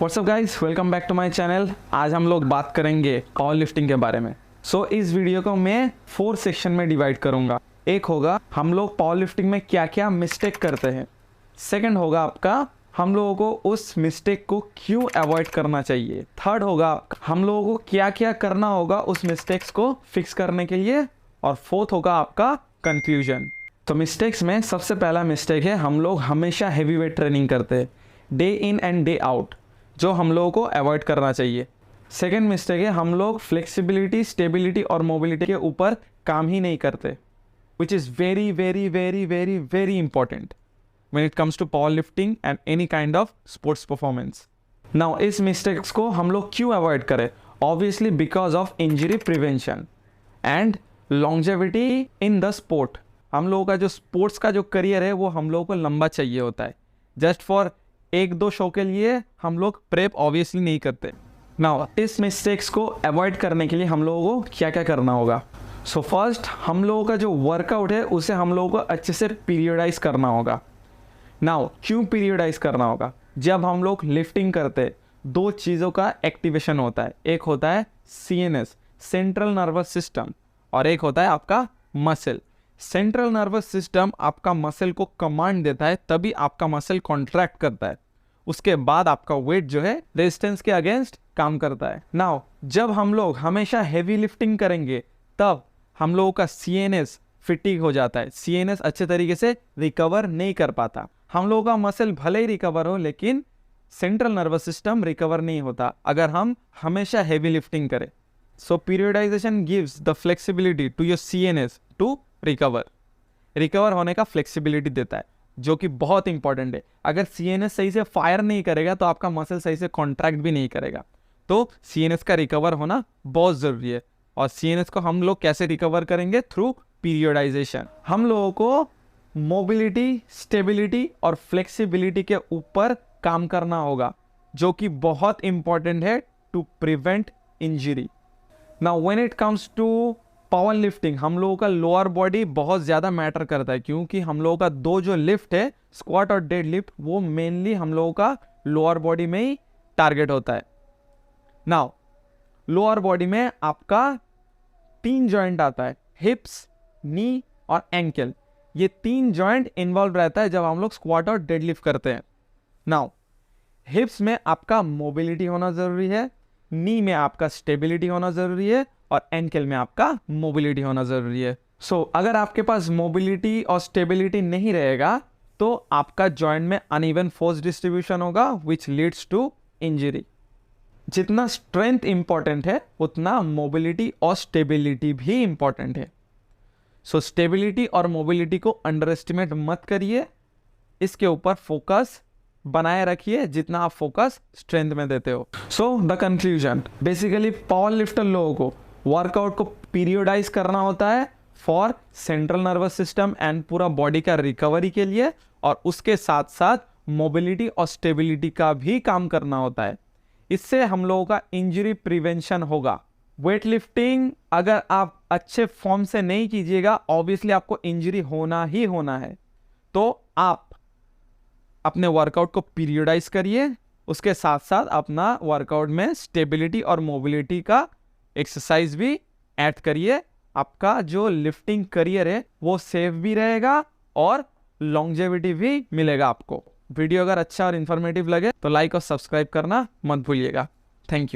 WhatsApp guys, welcome back to my channel. आज हम लोग बात करेंगे पावर लिफ्टिंग के बारे में। इस वीडियो को मैं 4 सेक्शन में डिवाइड करूंगा। एक होगा हम लोग पावर लिफ्टिंग में क्या क्या मिस्टेक करते हैं। सेकंड होगा आपका हम लोगों को उस मिस्टेक को क्यों अवॉइड करना चाहिए। थर्ड होगा हम लोगों को क्या क्या करना होगा उस मिस्टेक्स को फिक्स करने के लिए। और फोर्थ होगा आपका कंक्लूजन। तो मिस्टेक्स में सबसे पहला मिस्टेक है हम लोग हमेशा हैवी वेट ट्रेनिंग करते हैं, day in and day out, जो हम लोगों को अवॉइड करना चाहिए। सेकेंड मिस्टेक है हम लोग फ्लेक्सिबिलिटी, स्टेबिलिटी और मोबिलिटी के ऊपर काम ही नहीं करते, which is very very very very very important when it comes to power lifting and any kind of sports performance. Now इस मिस्टेक्स को हम लोग क्यों अवॉइड करें? Obviously because of injury prevention and longevity in the sport. हम लोगों का जो स्पोर्ट्स का जो करियर है वो हम लोगों को लंबा चाहिए होता है। जस्ट फॉर एक दो शो के लिए हम लोग प्रेप ऑब्वियसली नहीं करते। नाउ इस मिस्टेक्स को अवॉइड करने के लिए हम लोगों को क्या क्या करना होगा। सो फर्स्ट हम लोगों का जो वर्कआउट है उसे हम लोगों को अच्छे से पीरियडाइज करना होगा। नाउ क्यों पीरियडाइज करना होगा? जब हम लोग लिफ्टिंग करते दो चीज़ों का एक्टिवेशन होता है। एक होता है CNS, सेंट्रल नर्वस सिस्टम, और एक होता है आपका मसल। सेंट्रल नर्वस सिस्टम आपका मसल को कमांड देता है, तभी आपका मसल कॉन्ट्रैक्ट करता है। उसके बाद आपका वेट जो है रेजिस्टेंस के अगेंस्ट काम करता है। नाउ जब हम लोग हमेशा हैवी लिफ्टिंग करेंगे तब हम लोगों का CNS फिटिक हो जाता है। CNS अच्छे तरीके से रिकवर नहीं कर पाता। हम लोगों का मसल भले ही रिकवर हो लेकिन सेंट्रल नर्वस सिस्टम रिकवर नहीं होता अगर हम हमेशा हैवी लिफ्टिंग करें। So periodisation gives the flexibility to your CNS to recover होने का फ्लेक्सिबिलिटी देता है, जो कि बहुत इंपॉर्टेंट है। अगर CNS सही से फायर नहीं करेगा तो आपका मसल सही से कॉन्ट्रैक्ट भी नहीं करेगा। तो CNS का रिकवर होना बहुत ज़रूरी है। और CNS को हम लोग कैसे रिकवर करेंगे? Through periodisation. हम लोगों को मोबिलिटी, स्टेबिलिटी और फ्लेक्सिबिलिटी के ऊपर काम करना होगा, जो कि बहुत इंपॉर्टेंट है to prevent injury. Now when it comes to power lifting, हम लोगों का लोअर बॉडी बहुत ज़्यादा मैटर करता है, क्योंकि हम लोगों का दो जो लिफ्ट है, स्क्वाट और डेड लिफ्ट, वो मेनली हम लोगों का लोअर बॉडी में ही टारगेट होता है। नाउ लोअर बॉडी में आपका 3 जॉइंट आता है, हिप्स, नी और एंकल। ये 3 जॉइंट इन्वॉल्व रहता है जब हम लोग स्क्वाट और डेडलिफ्ट करते हैं। नाउ हिप्स में आपका मोबिलिटी होना ज़रूरी है, नी में आपका स्टेबिलिटी होना ज़रूरी है और एंकल में आपका मोबिलिटी होना ज़रूरी है। सो अगर आपके पास मोबिलिटी और स्टेबिलिटी नहीं रहेगा तो आपका जॉइंट में अनइवन फोर्स डिस्ट्रीब्यूशन होगा, विच लीड्स टू इंजरी। जितना स्ट्रेंथ इंपॉर्टेंट है उतना मोबिलिटी और स्टेबिलिटी भी इंपॉर्टेंट है। सो स्टेबिलिटी और मोबिलिटी को अंडर एस्टिमेट मत करिए, इसके ऊपर फोकस बनाए रखिए जितना आप फोकस स्ट्रेंथ में देते हो। So the conclusion, basically power lifter लोगों को वर्कआउट को पीरियडाइज करना होता है for central nervous system and पूरा बॉडी का रिकवरी के लिए, और उसके साथ साथ मोबिलिटी और स्टेबिलिटी का भी काम करना होता है। इससे हम लोगों का इंजरी प्रिवेंशन होगा। वेट लिफ्टिंग अगर आप अच्छे फॉर्म से नहीं कीजिएगा, ऑब्वियसली आपको इंजरी होना ही होना है। तो आप अपने वर्कआउट को पीरियडाइज करिए, उसके साथ साथ अपना वर्कआउट में स्टेबिलिटी और मोबिलिटी का एक्सरसाइज भी ऐड करिए। आपका जो लिफ्टिंग करियर है वो सेफ भी रहेगा और लॉन्जेविटी भी मिलेगा आपको। वीडियो अगर अच्छा और इन्फॉर्मेटिव लगे तो लाइक और सब्सक्राइब करना मत भूलिएगा। Thank you.